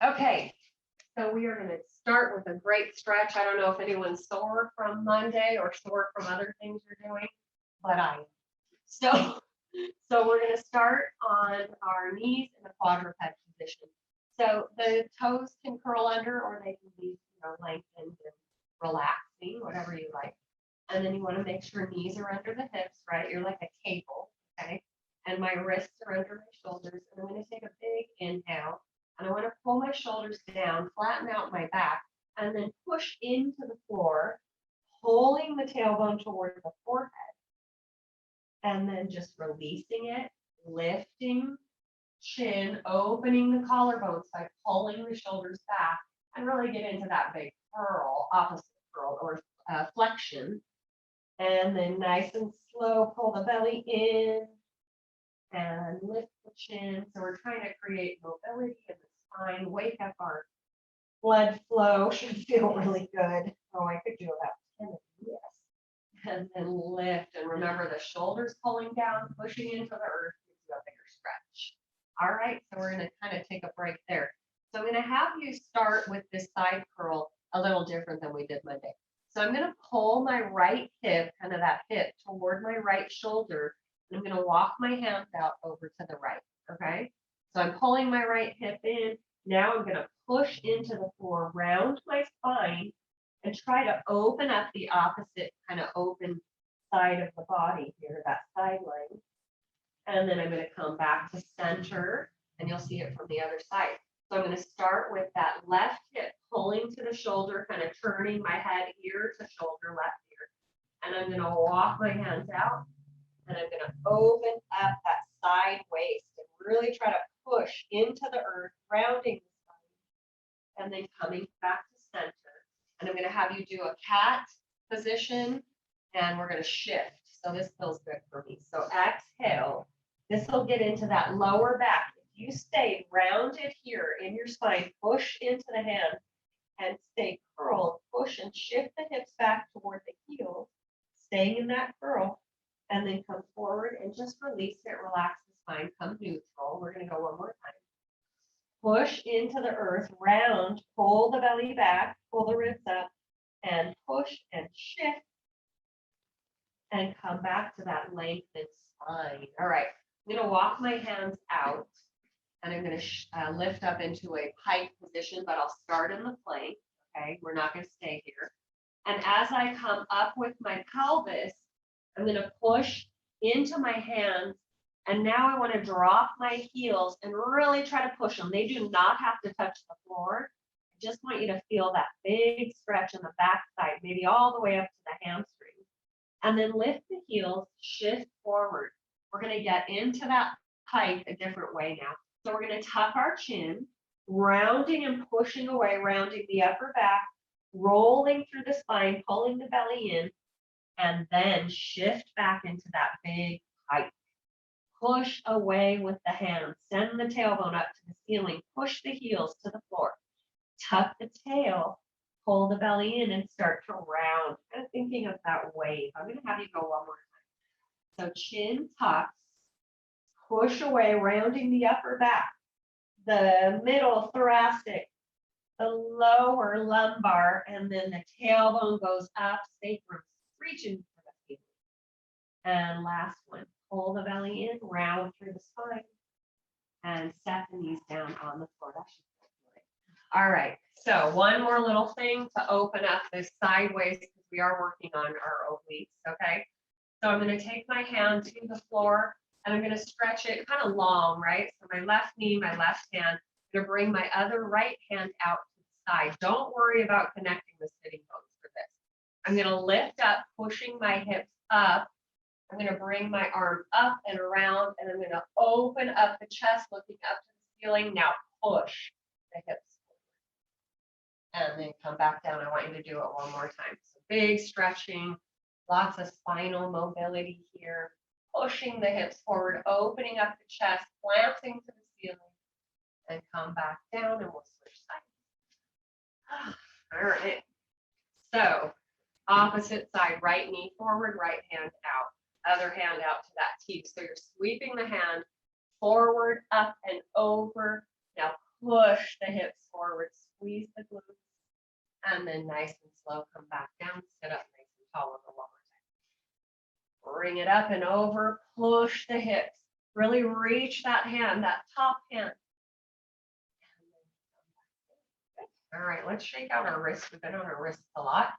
Okay, so we are going to start with a great stretch. I don't know if anyone's sore from Monday or sore from other things you're doing, but I am. So we're going to start on our knees in a quadruped position. So the toes can curl under, or they can be, lengthened and relaxing, whatever you like. And then you want to make sure knees are under the hips, right? You're like a cable, okay? And my wrists are under my shoulders. And I'm going to take a big inhale. And I want to pull my shoulders down, flatten out my back, and then push into the floor, pulling the tailbone toward the forehead. And then just releasing it, lifting chin, opening the collarbones by pulling the shoulders back, and really get into that big curl, opposite curl, or flexion. And then nice and slow, pull the belly in and lift the chin. So we're trying to create mobility in the spine, wake up our blood flow. Should feel really good. Oh, I could do about 10 of these. And then lift. And remember the shoulders pulling down, pushing into the earth gives you a bigger stretch. All right, so we're going to kind of take a break there. So I'm going to have you start with this side curl a little different than we did Monday. So I'm going to pull my right hip, kind of that hip, toward my right shoulder. And I'm going to walk my hands out over to the right, okay? So I'm pulling my right hip in. Now I'm going to push into the floor, round my spine, and try to open up the opposite kind of open side of the body here, that side line. And then I'm going to come back to center, and you'll see it from the other side. So I'm going to start with that left hip pulling to the shoulder, kind of turning my head ear to shoulder, left ear. And I'm going to walk my hands out, and I'm going to open up that side waist and really try to push into the earth, rounding the spine, and then coming back to center. And I'm going to have you do a cat position, and we're going to shift. So this feels good for me. So exhale. This will get into that lower back. If you stay rounded here in your spine, push into the hands and stay curled, push and shift the hips back toward the heels, staying in that curl, and then come forward and just release it, relax the spine, come neutral. We're going to go one more time. Push into the earth, round, pull the belly back, pull the ribs up, and push and shift, and come back to that lengthened spine. All right, I'm going to walk my hands out, and I'm going to lift up into a pike position, but I'll start in the plank, okay? We're not going to stay here. And as I come up with my pelvis, I'm going to push into my hands. And now I want to drop my heels and really try to push them. They do not have to touch the floor. I just want you to feel that big stretch in the back side, maybe all the way up to the hamstring. And then lift the heels, shift forward. We're going to get into that pike a different way now. So we're going to tuck our chin, rounding and pushing away, rounding the upper back, rolling through the spine, pulling the belly in, and then shift back into that big pike. Push away with the hands. Send the tailbone up to the ceiling. Push the heels to the floor. Tuck the tail. Pull the belly in and start to round. Kind of thinking of that wave. I'm going to have you go one more time. So chin tucks. Push away, rounding the upper back. The middle thoracic. The lower lumbar. And then the tailbone goes up. Sacrum. Reaching for the ceiling. And last one. Pull the belly in, round through the spine, and set the knees down on the floor. That should feel good. All right, so one more little thing to open up this sideways, because we are working on our obliques, okay? So I'm going to take my hand to the floor, and I'm going to stretch it kind of long, right? So my left knee, my left hand. I'm going to bring my other right hand out to the side. Don't worry about connecting the sitting bones for this. I'm going to lift up, pushing my hips up. I'm going to bring my arm up and around, and I'm going to open up the chest, looking up to the ceiling. Now push the hips forward. And then come back down. I want you to do it one more time. So big stretching, lots of spinal mobility here. Pushing the hips forward, opening up the chest, glancing to the ceiling, and come back down, and we'll switch sides. All right. So opposite side, right knee forward, right hand out. Other hand out to that T. So you're sweeping the hand forward, up, and over. Now push the hips forward, squeeze the glutes, and then nice and slow, come back down, sit up nice and tall with the lower leg. Bring it up and over, push the hips. Really reach that hand, that top hand. All right, let's shake out our wrists. We've been on our wrists a lot.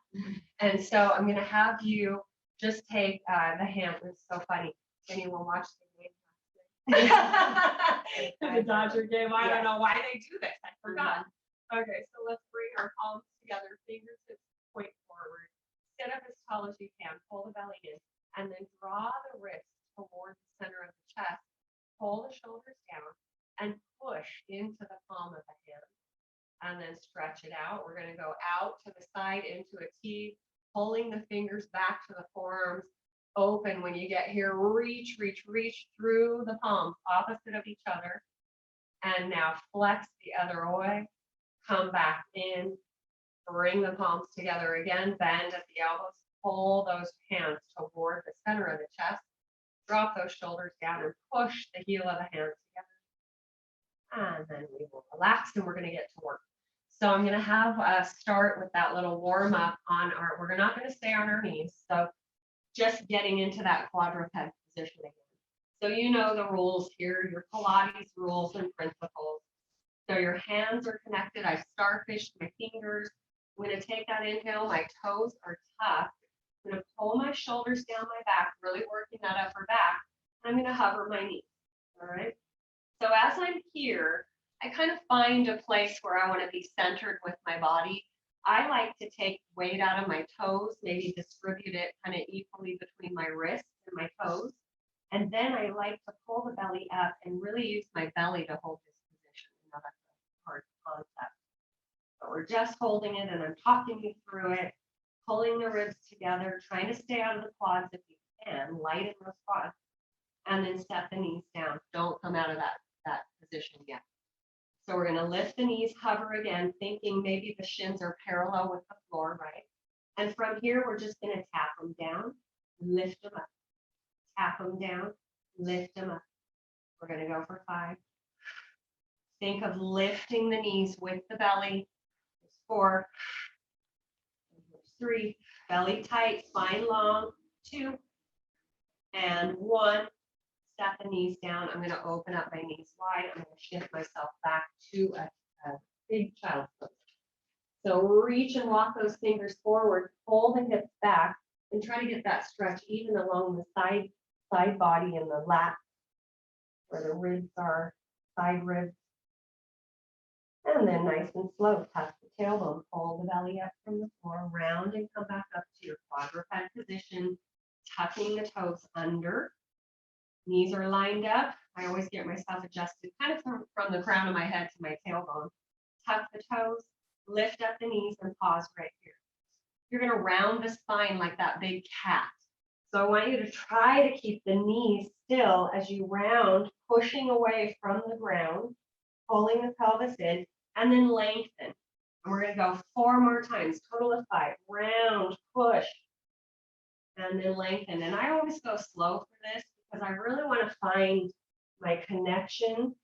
And so I'm going to have you just take the hand. It's so funny. Anyone watch the game? The Dodger game. I don't know why they do this. I forgot. Okay, so let's bring our palms together, fingertips point forward. Sit up as tall as you can. Pull the belly in. And then draw the wrists toward the center of the chest. Pull the shoulders down and push into the palm of the hand. And then stretch it out. We're going to go out to the side into a T, pulling the fingers back to the forearms. Open when you get here. Reach, reach, reach through the palms, opposite of each other. And now flex the other way. Come back in. Bring the palms together again. Bend at the elbows. Pull those hands toward the center of the chest. Drop those shoulders down and push the heel of the hands together. And then we will relax and we're going to get to work. So I'm going to have us start with that little warm up on our, we're not going to stay on our knees. So just getting into that quadruped position again. So you know the rules here, your Pilates rules and principles. So your hands are connected. I starfished my fingers. I'm going to take that inhale. My toes are tucked. I'm going to pull my shoulders down my back, really working that upper back. I'm going to hover my knees. All right. So as I'm here, I kind of find a place where I want to be centered with my body. I like to take weight out of my toes, maybe distribute it kind of equally between my wrists and my toes. And then I like to pull the belly up and really use my belly to hold this position. You know, that's a hard concept. But we're just holding it and I'm talking you through it, pulling the ribs together, trying to stay out of the quads if you can, lighten those quads, and then set the knees down. Don't come out of that position yet. So we're going to lift the knees, hover again, thinking maybe the shins are parallel with the floor, right? And from here, we're just going to tap them down, lift them up, tap them down, lift them up. We're going to go for 5. Think of lifting the knees with the belly. There's 4. There's 3. Belly tight, spine long. 2. And 1. Set the knees down. I'm going to open up my knees wide. I'm going to shift myself back to a big child's pose. So reach and walk those fingers forward, pull the hips back, and try to get that stretch even along the side body and the lat, where the ribs are, side ribs. And then nice and slow, tuck the tailbone, pull the belly up from the floor, round and come back up to your quadruped position, tucking the toes under. Knees are lined up. I always get myself adjusted kind of from the crown of my head to my tailbone. Tuck the toes, lift up the knees, and pause right here. You're going to round the spine like that big cat. So I want you to try to keep the knees still as you round, pushing away from the ground, pulling the pelvis in, and then lengthen. And we're going to go 4 more times, total of 5. Round, push, and then lengthen. And I always go slow for this, because I really want to find my connection.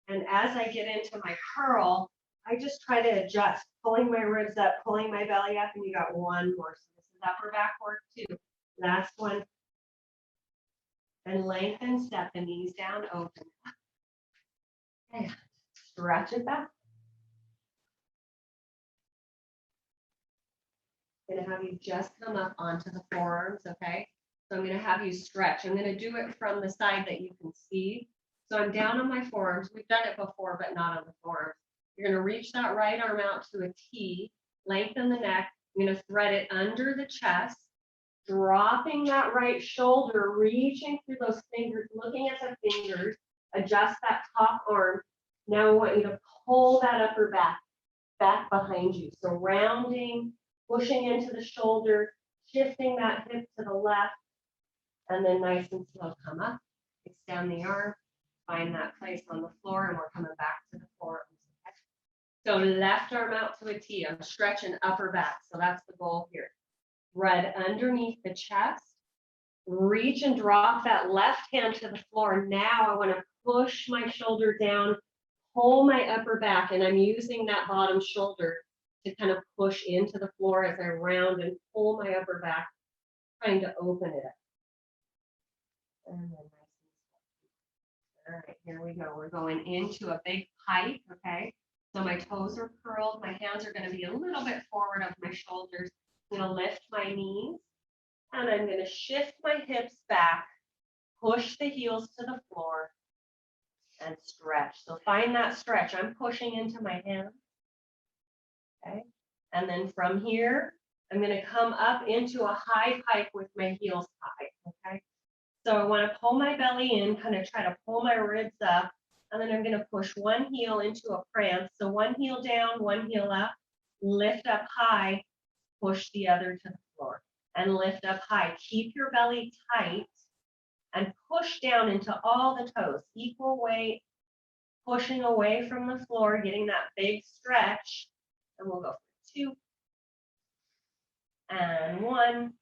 And as I get into my curl, I just try to adjust, pulling my ribs up, pulling my belly up, and you got 1 more. So this is upper back work 2. Last one. And lengthen, step the knees down, open. And stretch it back. I'm going to have you just come up onto the forearms, okay? So I'm going to have you stretch. I'm going to do it from the side that you can see. So I'm down on my forearms. We've done it before, but not on the forearms. You're going to reach that right arm out to a T, lengthen the neck. I'm going to thread it under the chest, dropping that right shoulder, reaching through those fingers, looking at the fingers, adjust that top arm. Now I want you to pull that upper back behind you. So rounding, pushing into the shoulder, shifting that hip to the left, and then nice and slow, come up, extend the arm, find that place on the floor, and we're coming back to the forearms. So left arm out to a T. I'm stretching upper back, so that's the goal here. Thread underneath the chest, reach and drop that left hand to the floor. Now I want to push my shoulder down, pull my upper back, and I'm using that bottom shoulder to kind of push into the floor as I round and pull my upper back, trying to open it up. And then all right, here we go. We're going into a big pike, okay? So my toes are curled. My hands are going to be a little bit forward of my shoulders. I'm going to lift my knees, and I'm going to shift my hips back, push the heels to the floor, and stretch. So find that stretch. I'm pushing into my hands, okay? And then from here, I'm going to come up into a high pike with my heels high, okay? So I want to pull my belly in, kind of try to pull my ribs up, and then I'm going to push one heel into a prance. So one heel down, one heel up, lift up high, push the other to the floor, and lift up high. Keep your belly tight and push down into all the toes, equal weight, pushing away from the floor, getting that big stretch. And we'll go for 2 and 1.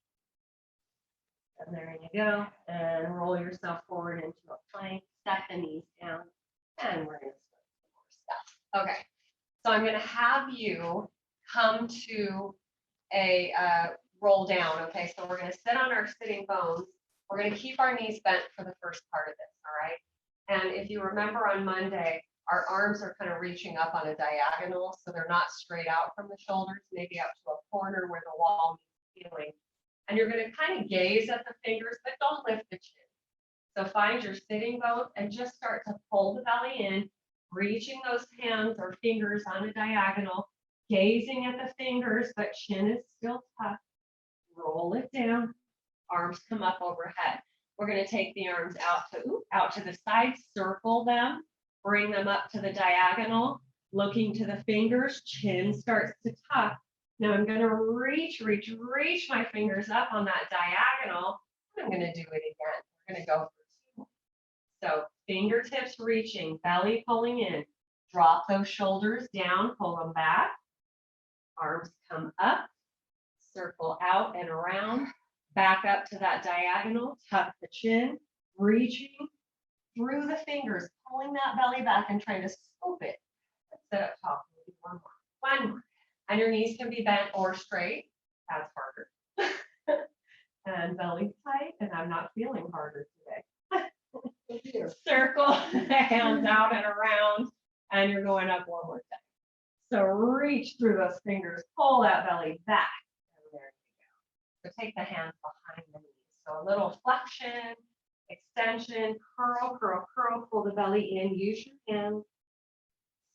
And there you go. And roll yourself forward into a plank. Step the knees down. And we're going to start some more stuff. Okay. So I'm going to have you come to a roll down. Okay. So we're going to sit on our sitting bones. We're going to keep our knees bent for the first part of this. All right. And if you remember on Monday, our arms are kind of reaching up on a diagonal. So they're not straight out from the shoulders, maybe up to a corner where the wall is feeling. And you're going to kind of gaze at the fingers, but don't lift the chin. So find your sitting bones and just start to pull the belly in, reaching those hands or fingers on a diagonal, gazing at the fingers, but chin is still tucked. Roll it down. Arms come up overhead. We're going to take the arms out to the side, circle them, bring them up to the diagonal, looking to the fingers, chin starts to tuck. Now I'm going to reach my fingers up on that diagonal. I'm going to do it again. We're going to go for 2. So fingertips reaching, belly pulling in. Drop those shoulders down, pull them back. Arms come up, circle out and around, back up to that diagonal, tuck the chin, reaching through the fingers, pulling that belly back and trying to scoop it. Let's sit up top. Maybe one more. And your knees can be bent or straight. That's harder. And belly tight, and I'm not feeling harder today. Circle the hands out and around, and you're going up one more time. So reach through those fingers, pull that belly back, and there you go. So take the hands behind the knees. So a little flexion, extension, curl, curl, curl, pull the belly in, use your hands.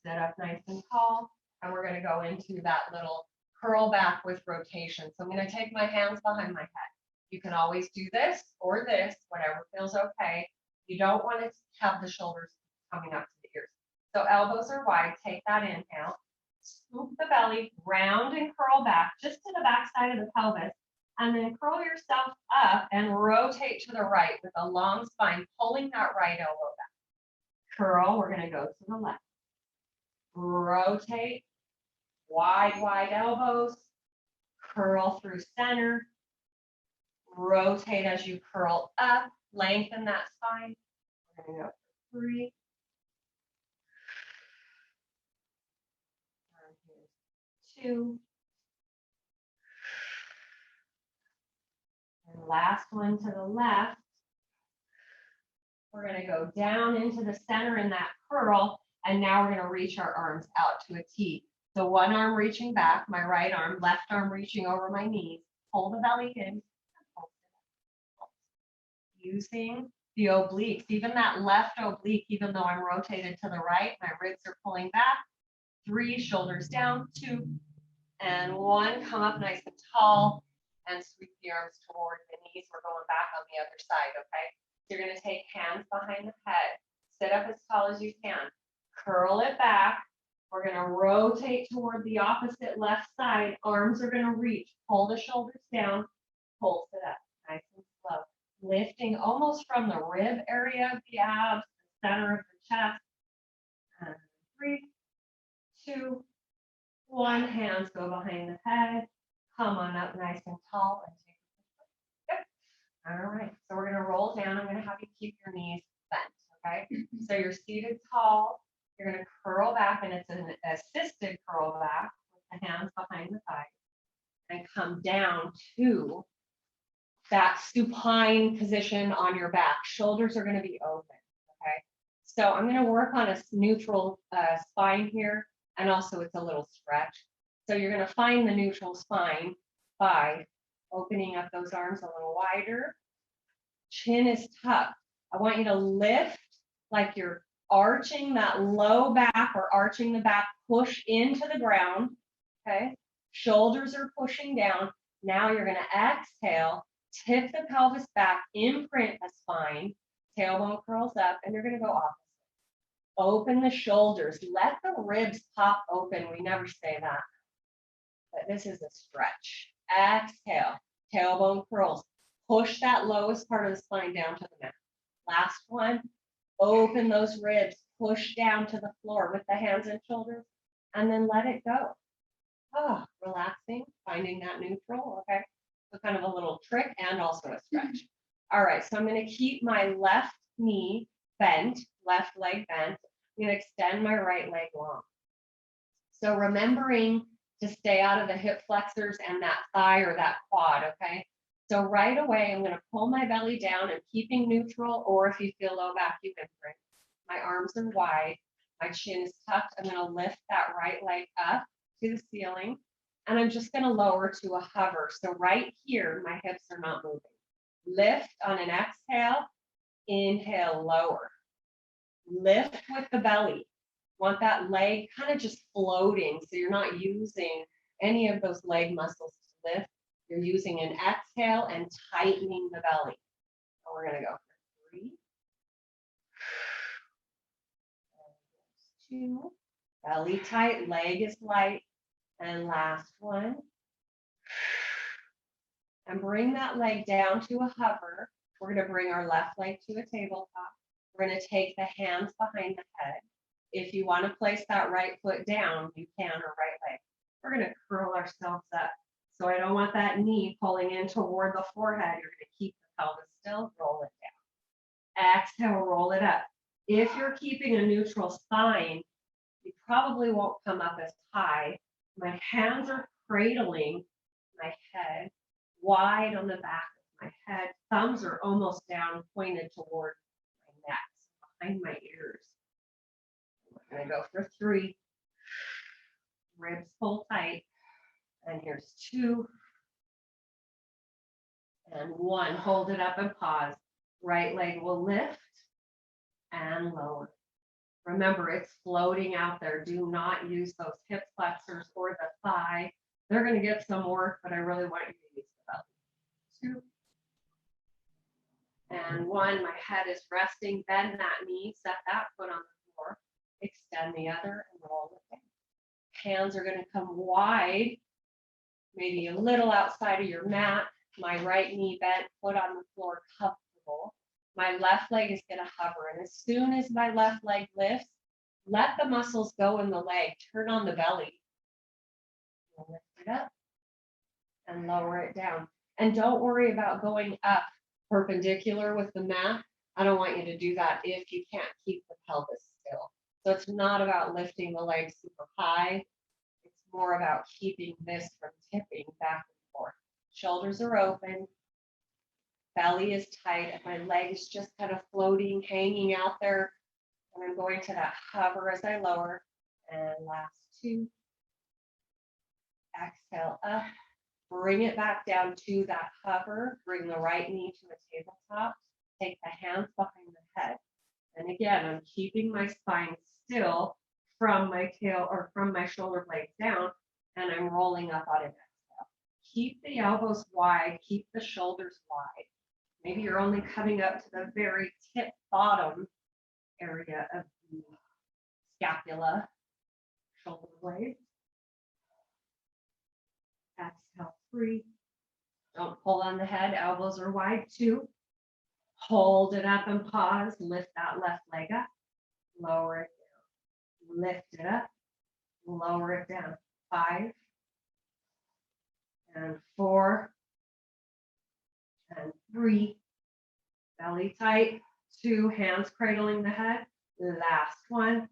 Sit up nice and tall. And we're going to go into that little curl back with rotation. So I'm going to take my hands behind my head. You can always do this or this, whatever feels okay. You don't want to have the shoulders coming up to the ears. So elbows are wide. Take that inhale. Scoop the belly, round and curl back just to the back side of the pelvis. And then curl yourself up and rotate to the right with a long spine, pulling that right elbow back. Curl. We're going to go to the left. Rotate. Wide elbows, curl through center, rotate as you curl up, lengthen that spine. We're going to go for 3. And here's 2. And last one to the left. We're going to go down into the center in that curl, and now we're going to reach our arms out to a T. So one arm reaching back, my right arm, left arm reaching over my knees. Pull the belly in. Using the obliques, even that left oblique, even though I'm rotated to the right, my ribs are pulling back. 3, shoulders down, 2, and 1. Come up nice and tall and sweep the arms toward the knees. We're going back on the other side, okay? You're going to take hands behind the head. Sit up as tall as you can. Curl it back. We're going to rotate toward the opposite left side. Arms are going to reach. Pull the shoulders down. Pulse it up. Nice and slow. Lifting almost from the rib area of the abs, the center of the chest. And 3, 2, 1. Hands go behind the head. Come on up nice and tall and take it. Good. All right. So we're going to roll down. I'm going to have you keep your knees bent. Okay. So you're seated tall. You're going to curl back, and it's an assisted curl back with the hands behind the thigh, and come down to that supine position on your back. Shoulders are going to be open, okay? So I'm going to work on a neutral spine here, and also it's a little stretch. So you're going to find the neutral spine by opening up those arms a little wider. Chin is tucked. I want you to lift like you're arching that low back or arching the back, push into the ground, okay? Shoulders are pushing down. Now you're going to exhale, tip the pelvis back, imprint a spine, tailbone curls up, and you're going to go opposite. Open the shoulders, let the ribs pop open. We never say that, but this is a stretch. Exhale, tailbone curls. Push that lowest part of the spine down to the mat. Last one, open those ribs, push down to the floor with the hands and shoulders, and then let it go. Oh, relaxing, finding that neutral, okay? So kind of a little trick and also a stretch. All right, so I'm going to keep my left knee bent, left leg bent. I'm going to extend my right leg long. So remembering to stay out of the hip flexors and that thigh or that quad, okay? So right away, I'm going to pull my belly down and keeping neutral, or if you feel low back, you can bring. My arms are wide, my chin is tucked. I'm going to lift that right leg up to the ceiling, and I'm just going to lower to a hover. So right here, my hips are not moving. Lift on an exhale, inhale, lower. Lift with the belly. Want that leg kind of just floating, so you're not using any of those leg muscles to lift. You're using an exhale and tightening the belly. So we're going to go for 3. And 2. Belly tight, leg is light. And last one. And bring that leg down to a hover. We're going to bring our left leg to a tabletop. We're going to take the hands behind the head. If you want to place that right foot down, you can, or right leg. We're going to curl ourselves up. So I don't want that knee pulling in toward the forehead. You're going to keep the pelvis still, roll it down. Exhale, roll it up. If you're keeping a neutral spine, you probably won't come up as high. My hands are cradling my head wide on the back of my head. Thumbs are almost down, pointed toward my neck, behind my ears. We're going to go for 3. Ribs pull tight. And here's 2. And 1. Hold it up and pause. Right leg will lift and lower. Remember, it's floating out there. Do not use those hip flexors or the thigh. They're going to get some work, but I really want you to use the belly. 2. And 1. My head is resting. Bend that knee. Set that foot on the floor. Extend the other and roll it down. Hands are going to come wide, maybe a little outside of your mat. My right knee bent, foot on the floor, comfortable. My left leg is going to hover. And as soon as my left leg lifts, let the muscles go in the leg. Turn on the belly. Lift it up and lower it down. And don't worry about going up perpendicular with the mat. I don't want you to do that if you can't keep the pelvis still. So it's not about lifting the leg super high. It's more about keeping this from tipping back and forth. Shoulders are open. Belly is tight. And my leg is just kind of floating, hanging out there. And I'm going to that hover as I lower. And last 2. Exhale up. Bring it back down to that hover. Bring the right knee to the tabletop. Take the hands behind the head. And again, I'm keeping my spine still from my tail or from my shoulder blades down, and I'm rolling up on an exhale. Keep the elbows wide, keep the shoulders wide. Maybe you're only coming up to the very tip bottom area of the scapula, shoulder blades. Exhale, 3. Don't pull on the head, elbows are wide. 2. Hold it up and pause. Lift that left leg up. Lower it down. Lift it up. Lower it down. 5. And 4. And 3. Belly tight. 2. Hands cradling the head. Last one.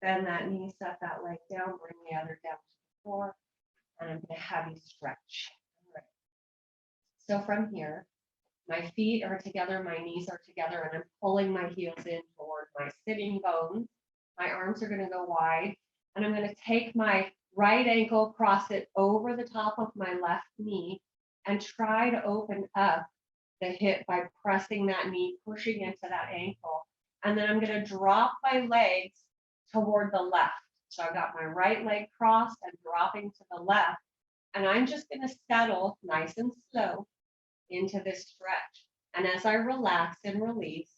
Bend that knee, set that leg down, bring the other down to the floor, and I'm going to have you stretch. All right. So from here, my feet are together, my knees are together, and I'm pulling my heels in toward my sitting bones. My arms are going to go wide, and I'm going to take my right ankle, cross it over the top of my left knee, and try to open up the hip by pressing that knee, pushing into that ankle. And then I'm going to drop my legs toward the left. So I've got my right leg crossed and dropping to the left. And I'm just going to settle nice and slow into this stretch. And as I relax and release,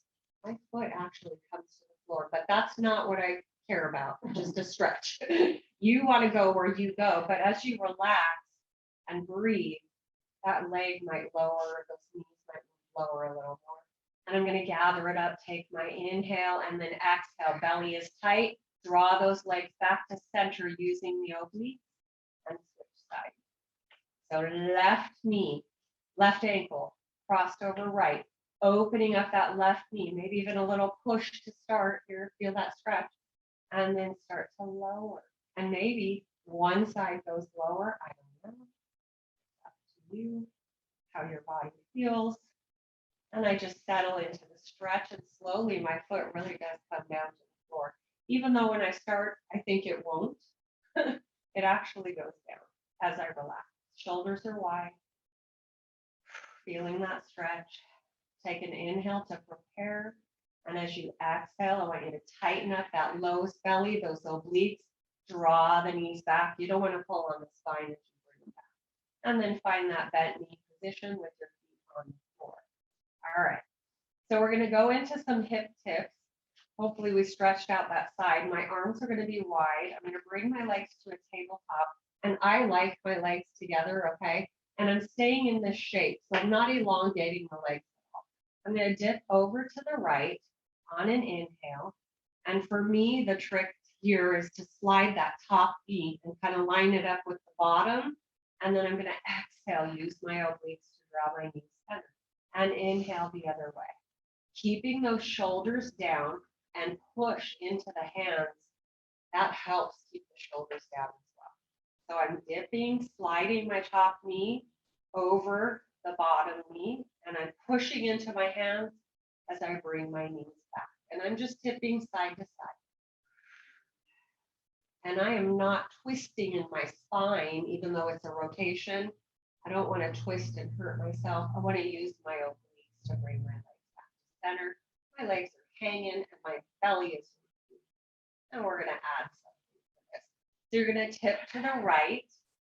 my foot actually comes to the floor, but that's not what I care about, just a stretch. You want to go where you go, but as you relax and breathe, that leg might lower, those knees might lower a little more. And I'm going to gather it up, take my inhale and then exhale. Belly is tight. Draw those legs back to center using the obliques and switch sides. So left knee, left ankle, crossed over right, opening up that left knee, maybe even a little push to start here, feel that stretch, and then start to lower. And maybe one side goes lower, I don't know. It's up to you, how your body feels. And I just settle into the stretch, and slowly my foot really does come down to the floor. Even though when I start, I think it won't, it actually goes down as I relax. Shoulders are wide, feeling that stretch. Take an inhale to prepare. And as you exhale, I want you to tighten up that low belly, those obliques, draw the knees back. You don't want to pull on the spine as you bring them back. And then find that bent knee position with your feet on the floor. All right. So we're going to go into some hip tips. Hopefully we stretched out that side. My arms are going to be wide. I'm going to bring my legs to a tabletop. And I like my legs together, okay? And I'm staying in this shape. So I'm not elongating the legs at all. I'm going to dip over to the right on an inhale. And for me, the trick here is to slide that top knee and kind of line it up with the bottom. And then I'm going to exhale, use my obliques to draw my knees center. And inhale the other way. Keeping those shoulders down and push into the hands, that helps keep the shoulders down as well. So I'm dipping, sliding my top knee over the bottom knee, and I'm pushing into my hands as I bring my knees back. And I'm just tipping side to side. And I am not twisting in my spine, even though it's a rotation. I don't want to twist and hurt myself. I want to use my obliques to bring my legs back to center. My legs are hanging and my belly is moving. And we're going to add something to this. So you're going to tip to the right.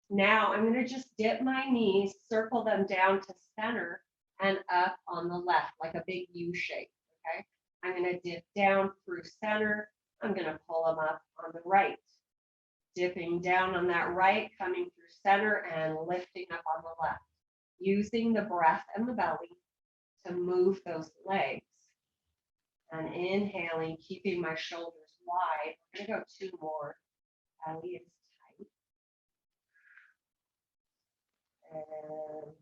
Now I'm going to just dip my knees, circle them down to center and up on the left, like a big U shape, okay? I'm going to dip down through center. I'm going to pull them up on the right. Dipping down on that right, coming through center and lifting up on the left. Using the breath and the belly to move those legs. And inhaling, keeping my shoulders wide. I'm going to go two more. Belly is tight. And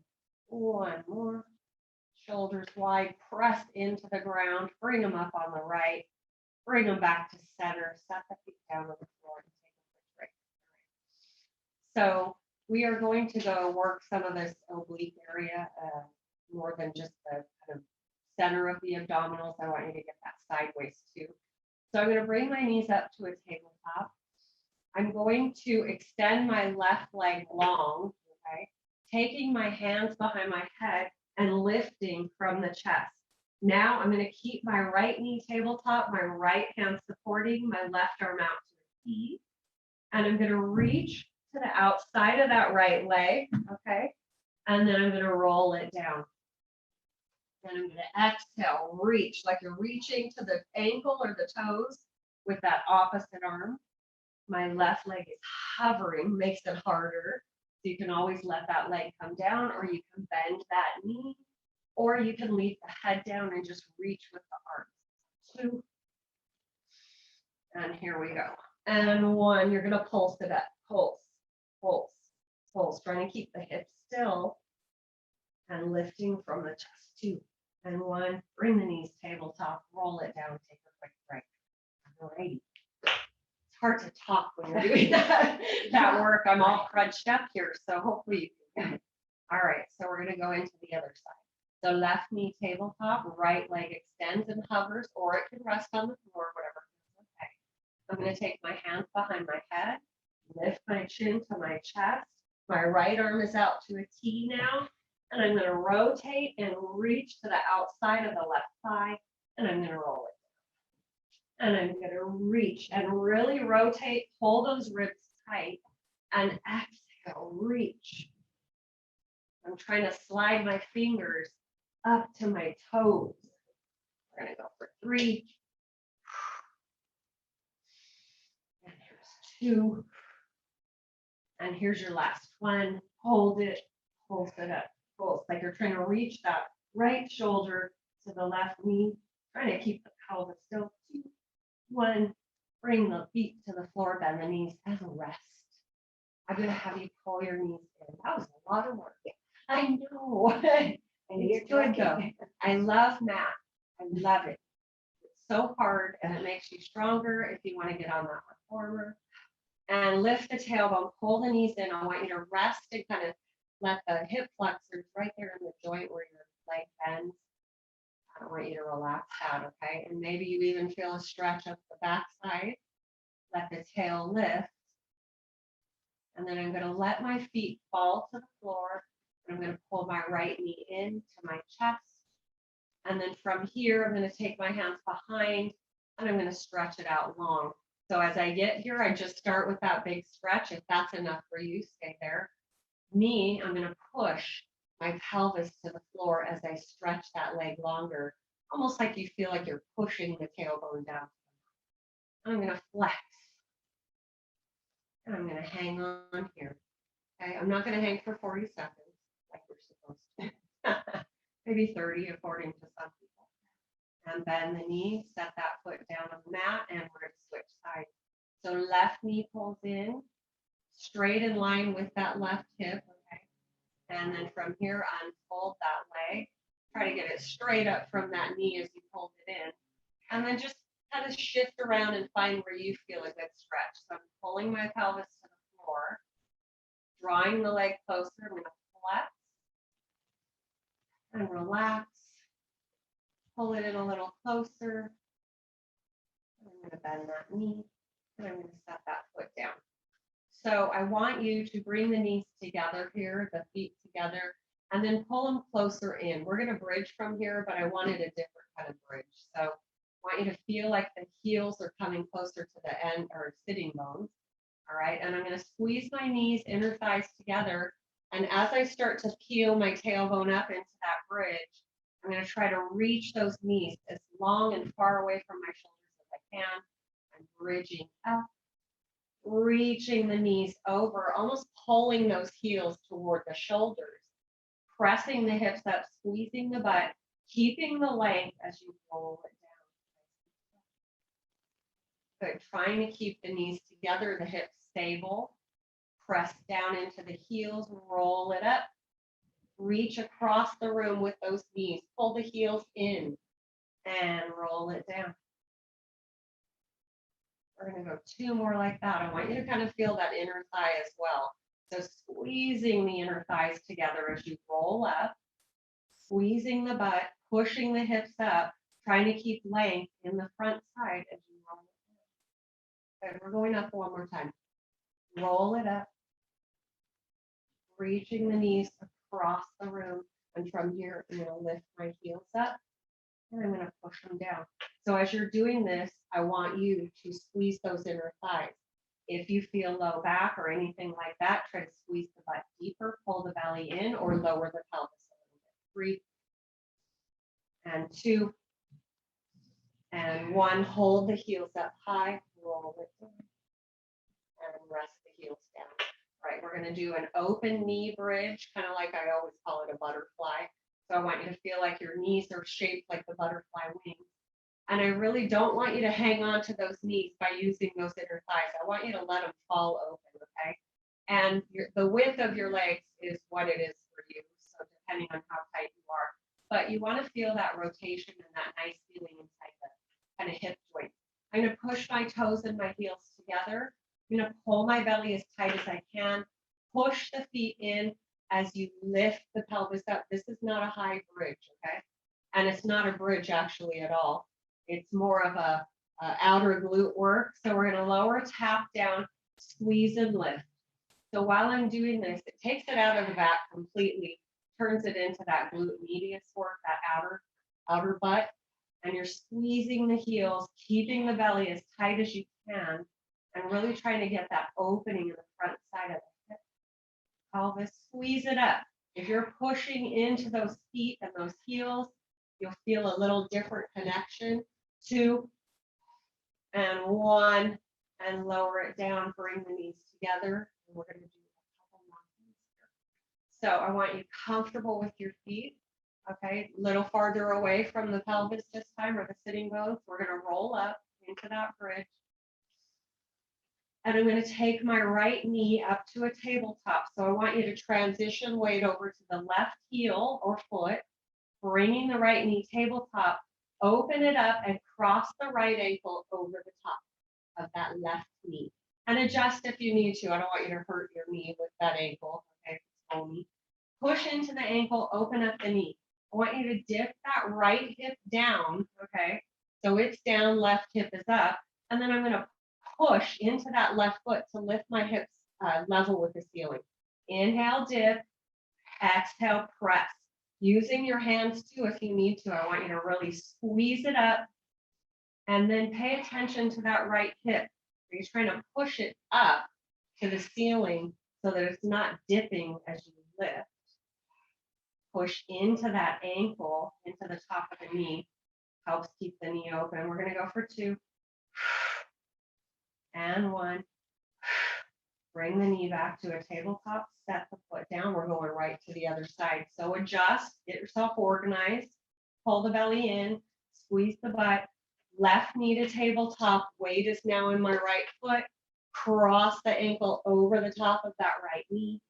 one more. Shoulders wide, press into the ground. Bring them up on the right. Bring them back to center. Set the feet down on the floor and take a quick break. So we are going to go work some of this oblique area more than just the kind of center of the abdominals. I want you to get that sideways too. So I'm going to bring my knees up to a tabletop. I'm going to extend my left leg long, okay? Taking my hands behind my head and lifting from the chest. Now I'm going to keep my right knee tabletop, my right hand supporting, my left arm out to the knee. And I'm going to reach to the outside of that right leg, okay? And then I'm going to roll it down. And I'm going to exhale, reach, like you're reaching to the ankle or the toes with that opposite arm. My left leg is hovering, makes it harder. So you can always let that leg come down, or you can bend that knee, or you can leave the head down and just reach with the arms. 2. And here we go. And 1, you're going to pulse it up. Pulse, pulse, pulse. Trying to keep the hips still and lifting from the chest. 2 and 1. Bring the knees tabletop. Roll it down. Take a quick break. Alrighty. hard to talk when you're doing that work. I'm all crunched up here, so hopefully you can. All right, so we're gonna go into the other side. So left knee tabletop, right leg extends and hovers, or it can rest on the floor, whatever. Okay. I'm gonna take my hands behind my head, lift my chin to my chest. My right arm is out to a T now, and I'm gonna rotate and reach to the outside of the left thigh, and I'm gonna roll it. And I'm gonna reach and really rotate, pull those ribs tight, and exhale, reach. I'm trying to slide my fingers up to my toes. We're gonna go for 3. And here's 2. And here's your last one. Hold it, pulse it up. Pulse, like you're trying to reach that right shoulder to the left knee, trying to keep the pelvis still. 2, 1, bring the feet to the floor, bend the knees and rest. I'm gonna have you pull your knees in. That was a lot of work. I know. And it's good though. I love math. I love it. It's so hard and it makes you stronger if you want to get on that reformer. And lift the tailbone, pull the knees in. I want you to rest and kind of let the hip flexors right there in the joint where your leg bends. I want you to relax that, okay? And maybe you even feel a stretch up the backside. Let the tail lift. And then I'm going to let my feet fall to the floor. And I'm going to pull my right knee into my chest. And then from here, I'm going to take my hands behind and I'm going to stretch it out long. So as I get here, I just start with that big stretch. If that's enough for you, stay there. Me, I'm going to push my pelvis to the floor as I stretch that leg longer, almost like you feel like you're pushing the tailbone down. I'm going to flex. And I'm going to hang on here. Okay, I'm not going to hang for 40 seconds like we're supposed to. Maybe 30 according to some people. And bend the knee, set that foot down on the mat, and we're going to switch sides. So left knee pulls in, straight in line with that left hip, okay? And then from here, unfold that leg. Try to get it straight up from that knee as you hold it in. And then just kind of shift around and find where you feel a good stretch. So I'm pulling my pelvis to the floor, drawing the leg closer. I'm going to flex and relax. Pull it in a little closer. I'm going to bend that knee and I'm going to set that foot down. So I want you to bring the knees together here, the feet together, and then pull them closer in. We're going to bridge from here, but I wanted a different kind of bridge. So I want you to feel like the heels are coming closer to the end or sitting bones. All right. And I'm going to squeeze my knees, inner thighs together. And as I start to peel my tailbone up into that bridge, I'm going to try to reach those knees as long and far away from my shoulders as I can. I'm bridging up, reaching the knees over, almost pulling those heels toward the shoulders, pressing the hips up, squeezing the butt, keeping the length as you roll it down. Good. Trying to keep the knees together, the hips stable. Press down into the heels, roll it up. Reach across the room with those knees. Pull the heels in and roll it down. We're going to go 2 more like that. I want you to kind of feel that inner thigh as well. So squeezing the inner thighs together as you roll up, squeezing the butt, pushing the hips up, trying to keep length in the front side as you roll it down. Okay, we're going up one more time. Roll it up, reaching the knees across the room. And from here, I'm going to lift my heels up and I'm going to push them down. So as you're doing this, I want you to squeeze those inner thighs. If you feel low back or anything like that, try to squeeze the butt deeper, pull the belly in, or lower the pelvis a little bit. 3 and 2 and 1. Hold the heels up high, roll it down, and rest the heels down. All right, we're going to do an open knee bridge, kind of like I always call it a butterfly. So I want you to feel like your knees are shaped like the butterfly wings. And I really don't want you to hang on to those knees by using those inner thighs. I want you to let them fall open, okay? And the width of your legs is what it is for you, so depending on how tight you are. But you want to feel that rotation and that nice feeling inside the kind of hip joint. I'm going to push my toes and my heels together. I'm going to pull my belly as tight as I can. Push the feet in as you lift the pelvis up. This is not a high bridge, okay? And it's not a bridge actually at all. It's more of a outer glute work. So we're going to lower, tap down, squeeze and lift. So while I'm doing this, it takes it out of the back completely, turns it into that glute medius work, that outer butt. And you're squeezing the heels, keeping the belly as tight as you can, and really trying to get that opening in the front side of the hip. Pelvis, squeeze it up. If you're pushing into those feet and those heels, you'll feel a little different connection. 2 and 1, and lower it down, bring the knees together. And we're going to do a couple more things here. So I want you comfortable with your feet. Okay, a little farther away from the pelvis this time, or the sitting bones. We're going to roll up into that bridge. And I'm going to take my right knee up to a tabletop. So I want you to transition weight over to the left heel or foot, bringing the right knee tabletop, open it up and cross the right ankle over the top of that left knee. And adjust if you need to. I don't want you to hurt your knee with that ankle. Okay, push into the ankle, open up the knee. I want you to dip that right hip down, okay? So it's down, left hip is up. And then I'm going to push into that left foot to lift my hips level with the ceiling. Inhale, dip. Exhale, press. Using your hands too if you need to. I want you to really squeeze it up. And then pay attention to that right hip. You're trying to push it up to the ceiling so that it's not dipping as you lift. Push into that ankle, into the top of the knee. Helps keep the knee open. We're going to go for 2. And 1. Bring the knee back to a tabletop. Set the foot down. We're going right to the other side. So adjust. Get yourself organized. Pull the belly in. Squeeze the butt. Left knee to tabletop. Weight is now in my right foot. Cross the ankle over the top of that right knee.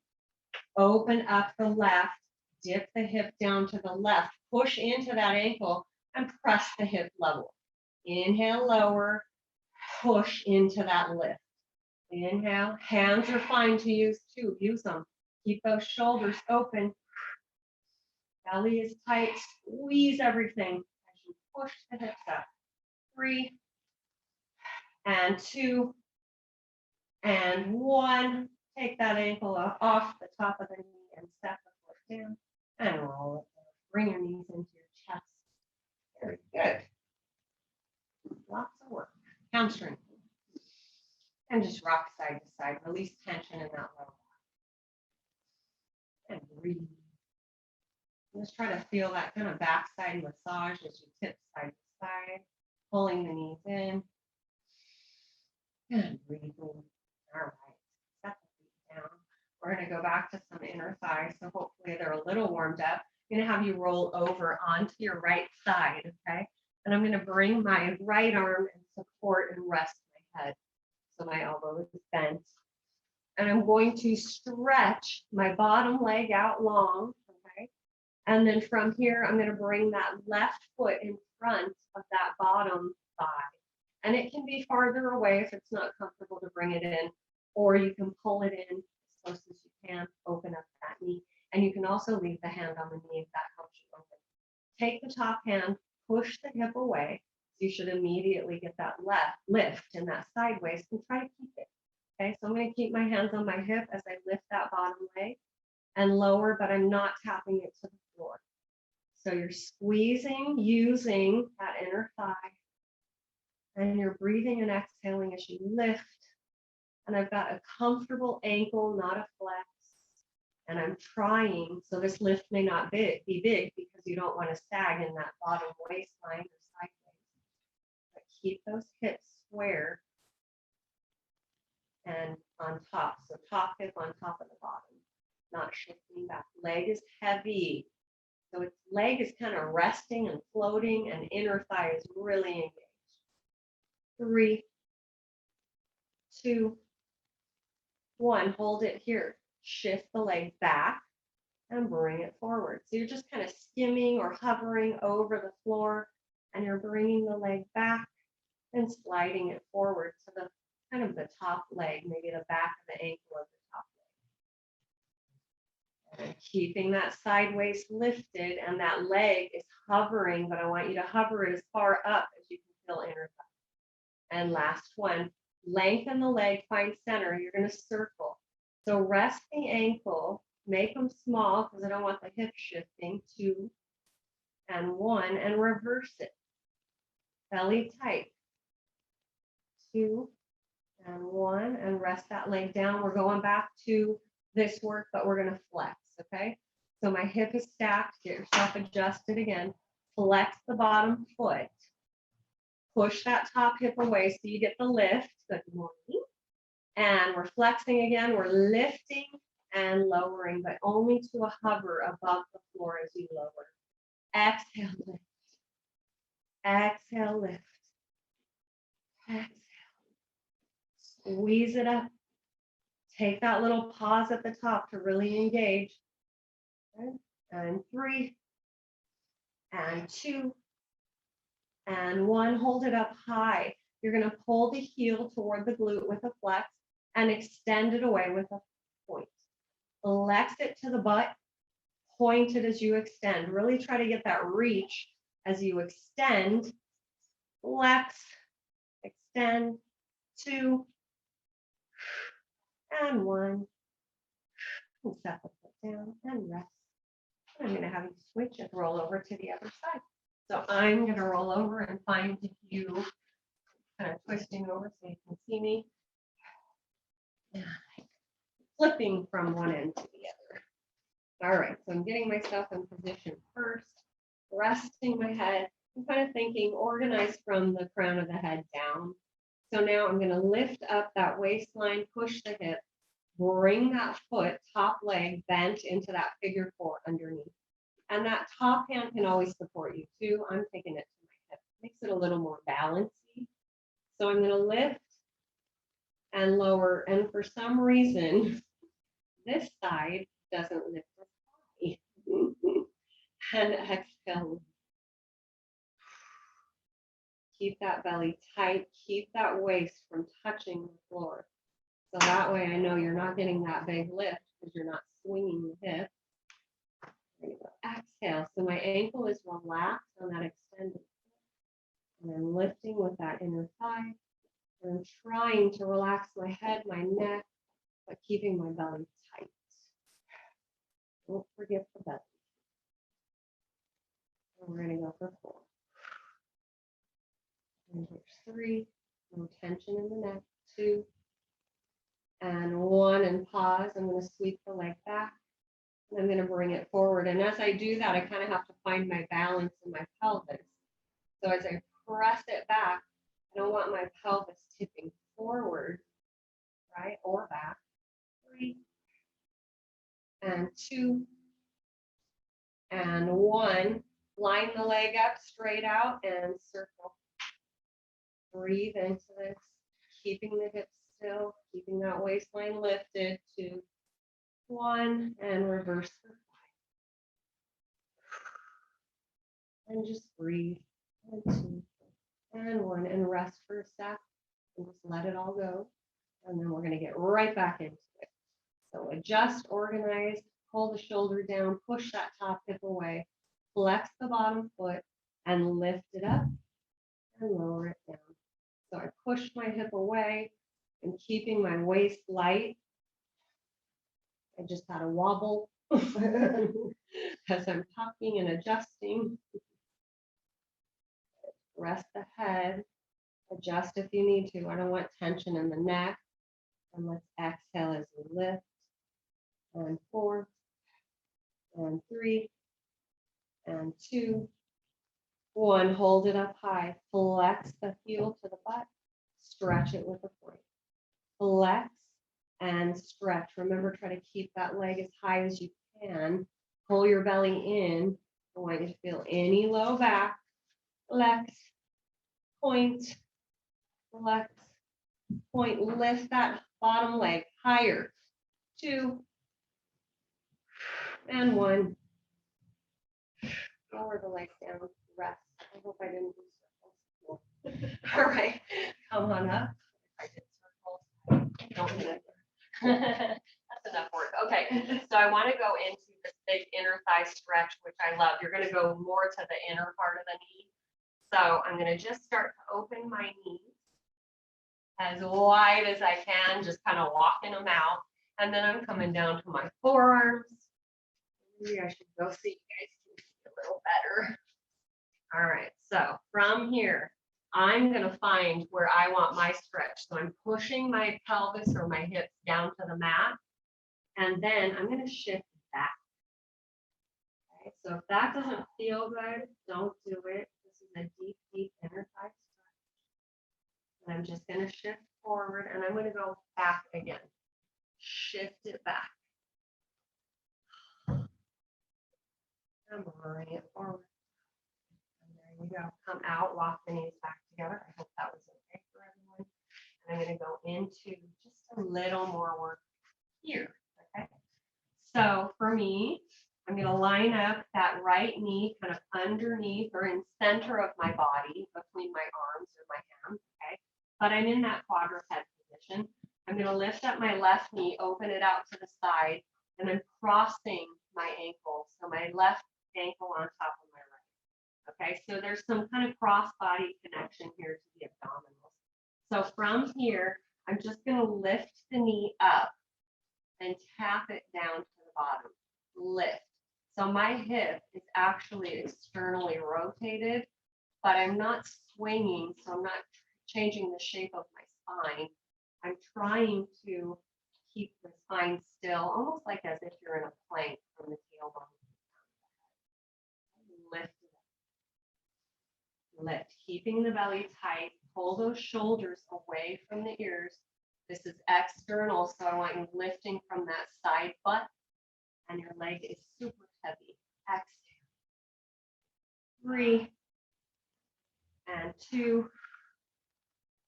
Open up the left. Dip the hip down to the left, push into that ankle and press the hip level. Inhale, lower, push into that lift. Inhale, hands are fine to use too, use them. Keep those shoulders open. Belly is tight, squeeze everything as you push the hips up. 3 and 2 and 1. Take that ankle off the top of the knee and step the foot down. And roll it down. Bring your knees into your chest. Very good. Lots of work. Hamstring. And just rock side to side. Release tension in that lower back. And breathe. Just try to feel that kind of backside massage as you tip side to side. Pulling the knees in. And breathing. All right. Set the feet down. We're going to go back to some inner thighs, so hopefully they're a little warmed up. I'm going to have you roll over onto your right side, okay? And I'm going to bring my right arm and support and rest my head. So my elbow is bent. And I'm going to stretch my bottom leg out long, okay? And then from here, I'm going to bring that left foot in front of that bottom thigh. And it can be farther away if it's not comfortable to bring it in, or you can pull it in close as you can, open up that knee. And you can also leave the hand on the knee if that helps you open. Take the top hand, push the hip away. So you should immediately get that left lift in that sideways and try to keep it. Okay, so I'm going to keep my hands on my hip as I lift that bottom leg and lower, but I'm not tapping it to the floor. So you're squeezing, using that inner thigh, and you're breathing and exhaling as you lift. And I've got a comfortable ankle, not a flex. And I'm trying, so this lift may not be big because you don't want to sag in that bottom waistline or sideways. But keep those hips square and on top. So top hip on top of the bottom, not shifting back. Leg is heavy. So its leg is kind of resting and floating, and inner thigh is really engaged. 3, 2, 1. Hold it here. Shift the leg back and bring it forward. So you're just kind of skimming or hovering over the floor, and you're bringing the leg back and sliding it forward. So the kind of the top leg, maybe the back of the ankle of the top leg. And keeping that side waist lifted, and that leg is hovering, but I want you to hover it as far up as you can feel inner thigh. And last one, lengthen the leg, find center. You're going to circle. So rest the ankle, make them small because I don't want the hip shifting. 2 and 1, and reverse it. Belly tight. 2 and 1, and rest that leg down. We're going back to this work, but we're going to flex, okay? So my hip is stacked. Get yourself adjusted again. Flex the bottom foot. Push that top hip away so you get the lift. Good morning. And we're flexing again. We're lifting and lowering, but only to a hover above the floor as you lower. Exhale, lift. Exhale, lift. Exhale. Squeeze it up. Take that little pause at the top to really engage. Okay. And 3 and 2 and 1. Hold it up high. You're going to pull the heel toward the glute with a flex and extend it away with a point. Flex it to the butt. Point it as you extend. Really try to get that reach as you extend. Flex, extend, 2 and 1. And set the foot down and rest. I'm going to have you switch and roll over to the other side. So I'm going to roll over and find you, kind of twisting over so you can see me. Flipping from one end to the other. All right, so I'm getting myself in position first, resting my head. I'm kind of thinking organized from the crown of the head down. So now I'm going to lift up that waistline, push the hip, bring that foot, top leg bent into that figure 4 underneath. And that top hand can always support you too. I'm taking it to my hip. Makes it a little more balancey. So I'm going to lift and lower. And for some reason, this side doesn't lift as high. And exhale. Keep that belly tight. Keep that waist from touching the floor. So that way I know you're not getting that big lift because you're not swinging the hip. There you go. Exhale. So my ankle is relaxed on that extended foot. And I'm lifting with that inner thigh. And I'm trying to relax my head, my neck, but keeping my belly tight. Don't forget the belly. And we're going to go for 4. And there's 3. No tension in the neck. 2. And 1, and pause. I'm going to sweep the leg back. And I'm going to bring it forward. And as I do that, I kind of have to find my balance in my pelvis. So as I press it back, I don't want my pelvis tipping forward, right, or back. 3 and 2 and 1. Line the leg up, straight out, and circle. Breathe into this, keeping the hips still, keeping that waistline lifted. 2, 1, and reverse the 5. And just breathe. And 2 and 1, and rest for a sec, and just let it all go. And then we're going to get right back into it. So adjust, organize, pull the shoulder down, push that top hip away, flex the bottom foot, and lift it up and lower it down. So I push my hip away and keeping my waist light. I just got a wobble as I'm tucking and adjusting. Rest the head, adjust if you need to. I don't want tension in the neck. And let's exhale as we lift. And 4, and 3, and 2, 1. Hold it up high. Flex the heel to the butt. Stretch it with a point. Flex and stretch. Remember, try to keep that leg as high as you can. Pull your belly in. I want you to feel any low back. Flex, point, flex, point. Lift that bottom leg higher. 2 and 1. Lower the leg down. Rest. I hope I didn't do circles. All right. Come on up. I did Don't do it. That's enough work. Okay, so I want to go into this big inner thigh stretch, which I love. You're going to go more to the inner part of the knee. So I'm going to just start to open my knees as wide as I can, just kind of walking them out. And then I'm coming down to my forearms. Maybe I should go so you guys can see a little better. All right, so from here, I'm going to find where I want my stretch. So I'm pushing my pelvis or my hips down to the mat. And then I'm going to shift back. Okay, so if that doesn't feel good, don't do it. This is a deep, deep inner thigh stretch. And I'm just going to shift forward and I'm going to go back again. Shift it back. And bring it forward. And there you go. Come out, walk the knees back together. I hope that was okay for everyone. And I'm going to go into just a little more work here. Okay. So for me, I'm going to line up that right knee kind of underneath or in center of my body between my arms or my hands. Okay. But I'm in that quadruped position. I'm going to lift up my left knee, open it out to the side, and I'm crossing my ankle. So my left ankle on top of my right. Okay, so there's some kind of cross body connection here to the abdominals. So from here, I'm just going to lift the knee up and tap it down to the bottom. Lift. So my hip is actually externally rotated, but I'm not swinging, so I'm not changing the shape of my spine. I'm trying to keep the spine still, almost like as if you're in a plank from the tailbone. Lift it up. Lift, keeping the belly tight. Pull those shoulders away from the ears. This is external, so I want you lifting from that side butt, and your leg is super heavy. Exhale. 3 and 2,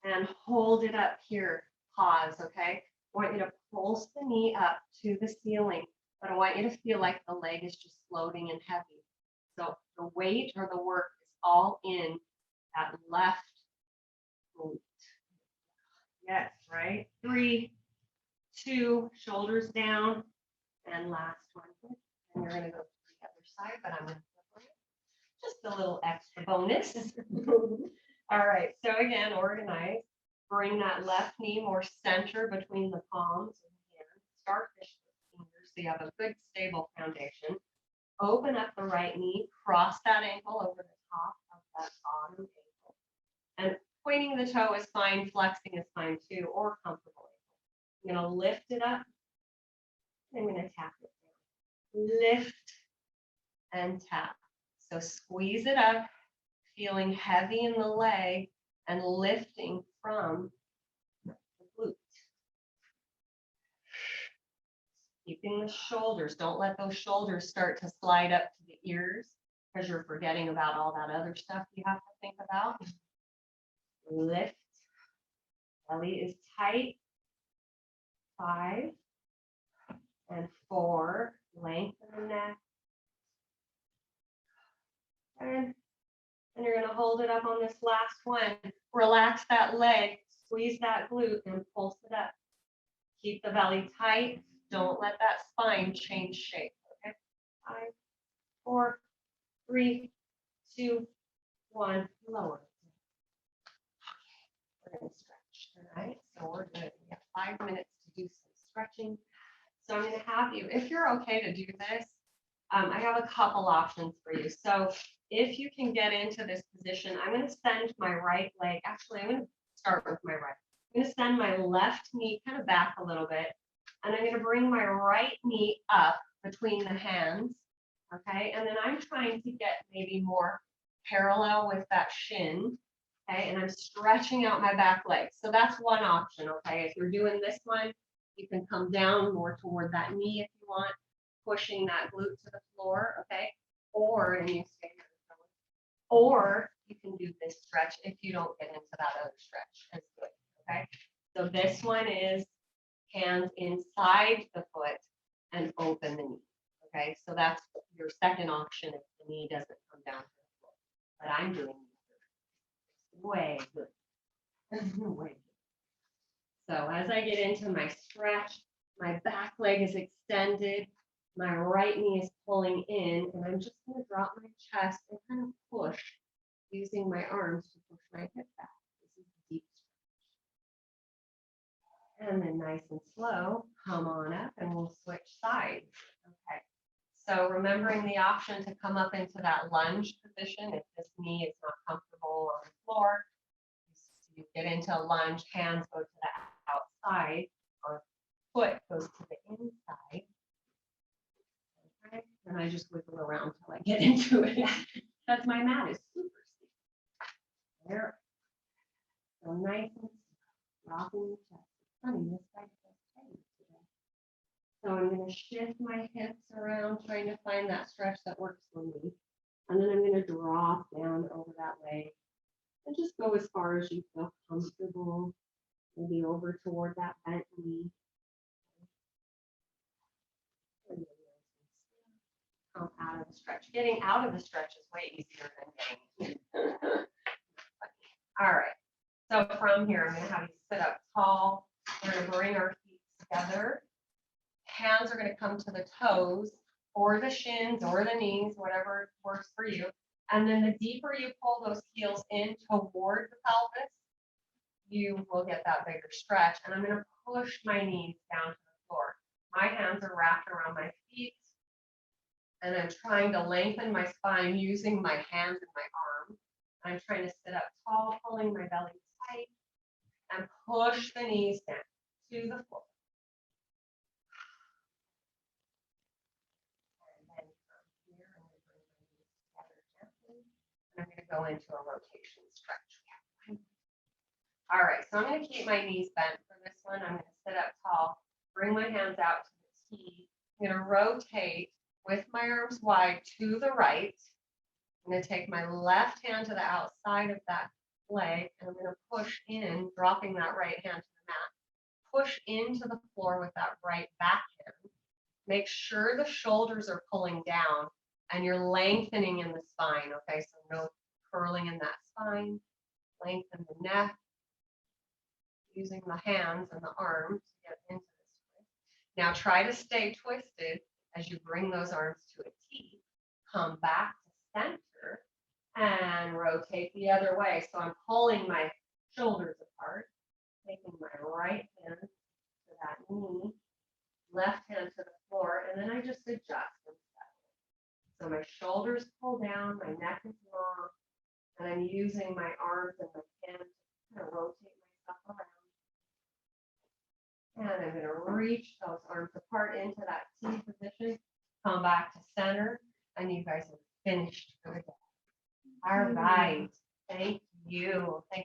and hold it up here. Pause, okay? I want you to pulse the knee up to the ceiling, but I want you to feel like the leg is just floating and heavy. So the weight or the work is all in that left glute. Yes, right? 3, 2, shoulders down, and last one. And you're going to go to the other side, but I'm going to flip it. Just a little extra bonus. All right, so again, organize. Bring that left knee more center between the palms and hands. Starfish with fingers so you have a good stable foundation. Open up the right knee, cross that ankle over the top of that bottom ankle. And pointing the toe is fine, flexing is fine too, or comfortable. I'm going to lift it up. I'm going to tap it down. Lift and tap. So squeeze it up, feeling heavy in the leg and lifting from the glute. Keeping the shoulders. Don't let those shoulders start to slide up to the ears because you're forgetting about all that other stuff you have to think about. Lift. Belly is tight. 5 and 4. Lengthen the neck. And you're going to hold it up on this last one. Relax that leg. Squeeze that glute and pulse it up. Keep the belly tight. Don't let that spine change shape. Okay. 5, 4, 3, 2, 1. Lower. We're going to stretch. All right. So we're good. We have 5 minutes to do some stretching. So I'm going to have you, if you're okay to do this, I have a couple options for you. So if you can get into this position, I'm going to send my right leg. Actually, I'm going to start with my right. I'm going to send my left knee kind of back a little bit. And I'm going to bring my right knee up between the hands. Okay. And then I'm trying to get maybe more parallel with that shin. Okay. And I'm stretching out my back leg. So that's one option. Okay. If you're doing this one, you can come down more toward that knee if you want, pushing that glute to the floor. Okay. And you stay here. Or you can do this stretch if you don't get into that other stretch as good. Okay. So this one is hands inside the foot and open the knee. Okay, so that's your second option if the knee doesn't come down to the floor. But I'm doing way good. Way good. So as I get into my stretch, my back leg is extended, my right knee is pulling in, and I'm just going to drop my chest and kind of push using my arms to push my hip back. This is a deep stretch. And then nice and slow, come on up and we'll switch sides. Okay. So remembering the option to come up into that lunge position if this knee is not comfortable on the floor. You get into a lunge, hands go to the outside, or foot goes to the inside. Okay. And I just wiggle around till I get into it. Because my mat is super steep. There. So nice and rocking the chest. It's funny, this side feels tight today. So I'm going to shift my hips around, trying to find that stretch that works for me. And then I'm going to drop down over that leg. And just go as far as you feel comfortable. Maybe over toward that bent knee. Come out of the stretch. Getting out of the stretch is way easier than getting in. All right. So from here, I'm going to have you sit up tall. We're going to bring our feet together. Hands are going to come to the toes or the shins or the knees, whatever works for you. And then the deeper you pull those heels in toward the pelvis, you will get that bigger stretch. And I'm going to push my knees down to the floor. My hands are wrapped around my feet. And I'm trying to lengthen my spine using my hands and my arms. I'm trying to sit up tall, pulling my belly tight, and push the knees down to the floor. And then from here, I'm going to bring my knees together gently. And I'm going to go into a rotation stretch. All right, so I'm going to keep my knees bent for this one. I'm going to sit up tall, bring my hands out to the T. I'm going to rotate with my arms wide to the right. I'm going to take my left hand to the outside of that leg, and I'm going to push in, dropping that right hand to the mat. Push into the floor with that right back hand. Make sure the shoulders are pulling down and you're lengthening in the spine, okay? So no curling in that spine. Lengthen the neck. Using the hands and the arms to get into this twist. Now try to stay twisted as you bring those arms to a T. Come back to center and rotate the other way. So I'm pulling my shoulders apart, taking my right hand to that knee, left hand to the floor, and then I just adjust and settle. So my shoulders pull down, my neck is long, and I'm using my arms and my hands to kind of rotate myself around. And I'm going to reach those arms apart into that T position, come back to center, and you guys are finished for the day. All right. Thank you. Thanks